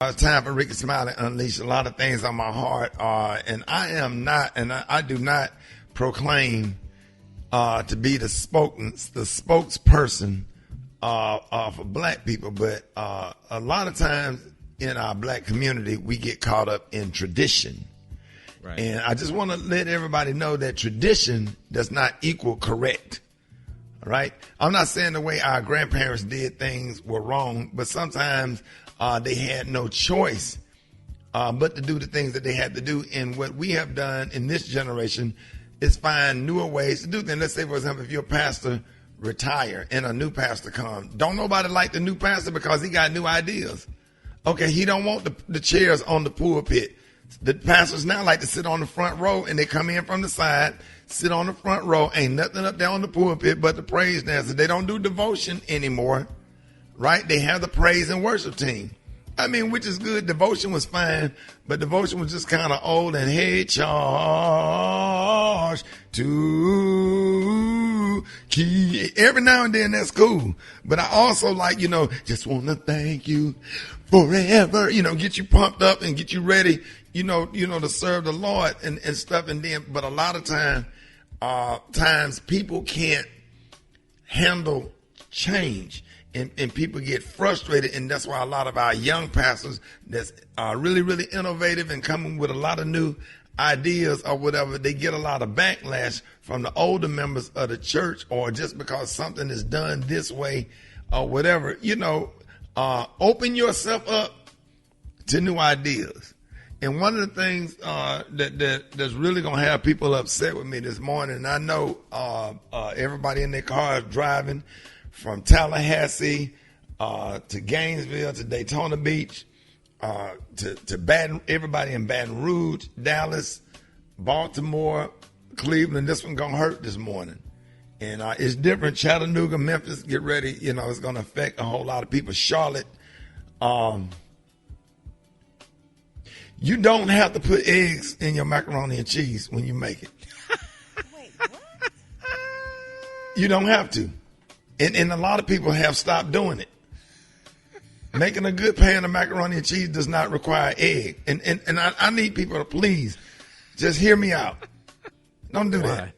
It's time for Rickey Smiley unleash a lot of things on my heart, and I am not, and I do not proclaim to be the spokesperson for black people, but a lot of times in our black community we get caught up in tradition, right. And I just want to let everybody know that tradition does not equal correct. All right, I'm not saying the way our grandparents did things were wrong, but sometimes they had no choice but to do the things that they had to do. And what we have done in this generation is find newer ways to do things. Let's say, for example, if your pastor retire and a new pastor come, don't nobody like the new pastor because he got new ideas. Okay, he don't want the chairs on the pulpit. The pastors now like to sit on the front row, and they come in from the side, sit on the front row. Ain't nothing up there on the pulpit but the praise dancer. They don't do devotion anymore. Right? They have the praise and worship team. I mean, which is good. Devotion was fine, but devotion was just kind of old and hey, charge to key. Every now and then that's cool. But I also like, just want to thank you forever, get you pumped up and get you ready, to serve the Lord and stuff. And then, but a lot of times people can't handle change. And people get frustrated, and that's why a lot of our young pastors that's really, really innovative and coming with a lot of new ideas or whatever, they get a lot of backlash from the older members of the church, or just because something is done this way or whatever. Open yourself up to new ideas. And one of the things that's really going to have people upset with me this morning, and I know everybody in their cars driving from Tallahassee to Gainesville to Daytona Beach to everybody in Baton Rouge, Dallas, Baltimore, Cleveland. This one gonna hurt this morning, and it's different. Chattanooga, Memphis, get ready. It's gonna affect a whole lot of people. Charlotte, you don't have to put eggs in your macaroni and cheese when you make it. Wait, what? You don't have to. And a lot of people have stopped doing it. Making a good pan of macaroni and cheese does not require egg. And I need people to please just hear me out. Don't do that.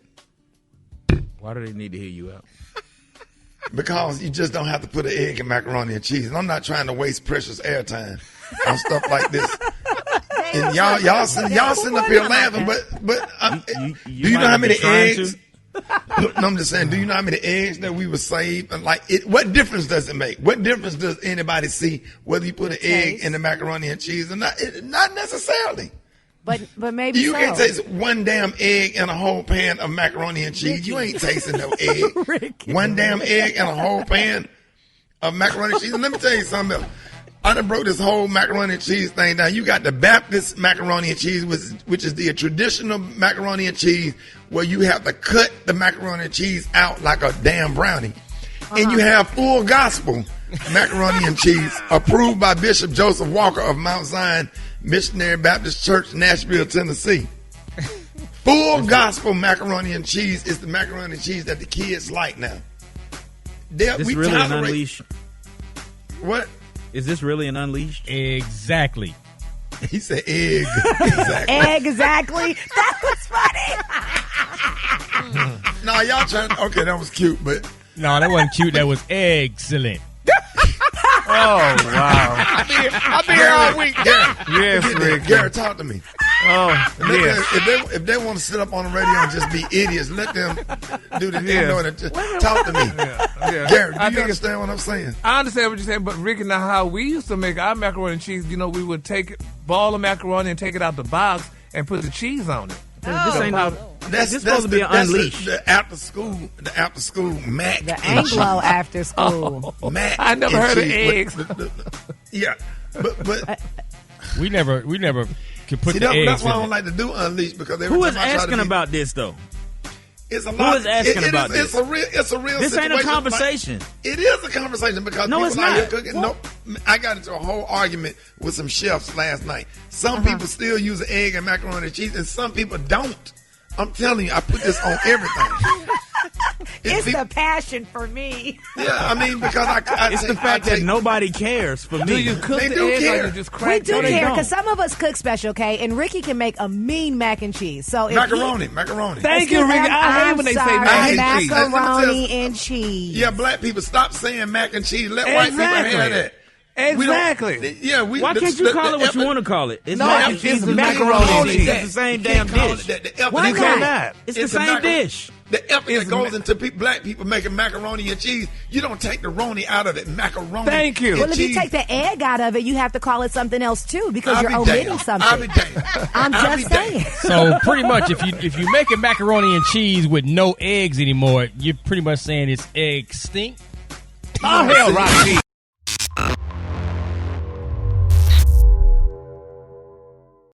Why do they need to hear you out? Because you just don't have to put an egg in macaroni and cheese. And I'm not trying to waste precious airtime on stuff like this. And y'all sitting up here laughing, but do you know how many eggs? No, I'm just saying, do you know how many eggs that we would save? And what difference does it make? What difference does anybody see whether you put an egg in the macaroni and cheese or not? Not necessarily. But maybe you can't taste one damn egg in a whole pan of macaroni and cheese. You ain't tasting no egg. Rickey. One damn egg in a whole pan of macaroni and cheese. And let me tell you something else. I done broke this whole macaroni and cheese thing down. You got the Baptist macaroni and cheese, which is the traditional macaroni and cheese, where you have to cut the macaroni and cheese out like a damn brownie. And you have full gospel macaroni and cheese, approved by Bishop Joseph Walker of Mount Zion Missionary Baptist Church, Nashville, Tennessee. Full gospel macaroni and cheese is the macaroni and cheese that the kids like now. This really an unleash? What? Is this really an unleashed? Exactly. He said egg. Exactly. Exactly. That was funny. No, y'all trying. Okay, that was cute, but No, that wasn't cute. That was excellent. Oh, wow. I've been here all week. Yes, Rick. Garrett, talk to me. Oh, yes. If they want to sit up on the radio and just be idiots, let them do the thing. Talk to me. Yeah. Garrett, do you understand what I'm saying? I understand what you're saying, but Rick and how we used to make our macaroni and cheese, we would take ball of macaroni and take it out the box and put the cheese on it. This ain't how. That's supposed to be an unleash. The after school mac. The Anglo after school. Mac. I never heard of cheese. eggs. Yeah, but We never could put the eggs. That's why I in don't it. like to do unleash, because Who is asking about this though? It's a lot. Who is asking about this? It's a real. This situation. ain't a conversation. It is a conversation because No, people it's out not. here cooking. No, I got into a whole argument with some chefs last night. Some people still use egg and macaroni and cheese, and some people don't. I'm telling you, I put this on everything. It's the passion for me. Yeah, I mean, because It's the fact that nobody cares for me. Do you cook They the do eggs care. or you just We crack do the eggs? care don't. because some of us cook special, okay? And Ricky can make a mean mac and cheese. So if macaroni. Thank you, Ricky. I hate when they say sorry, mac and cheese. macaroni and cheese. Yeah, black people stop saying mac and cheese. Let white people Exactly. have that. Exactly. Why can't you call it what you want to call it? It's No, mac and cheese it's and macaroni macaroni. and cheese. It's the same damn dish. Why You not? cannot. It's the a same dish. The effort It's that goes into black people making macaroni and cheese, you don't take the roni out of it. Macaroni. Thank you. and Well, if you cheese. take the egg out of it, you have to call it something else too because I'll you're be omitting damned. something. I'll be damned. I'm I'll just be damned. saying. So pretty much, if you're making macaroni and cheese with no eggs anymore, you're pretty much saying it's egg stink. Oh, hell, Rocky.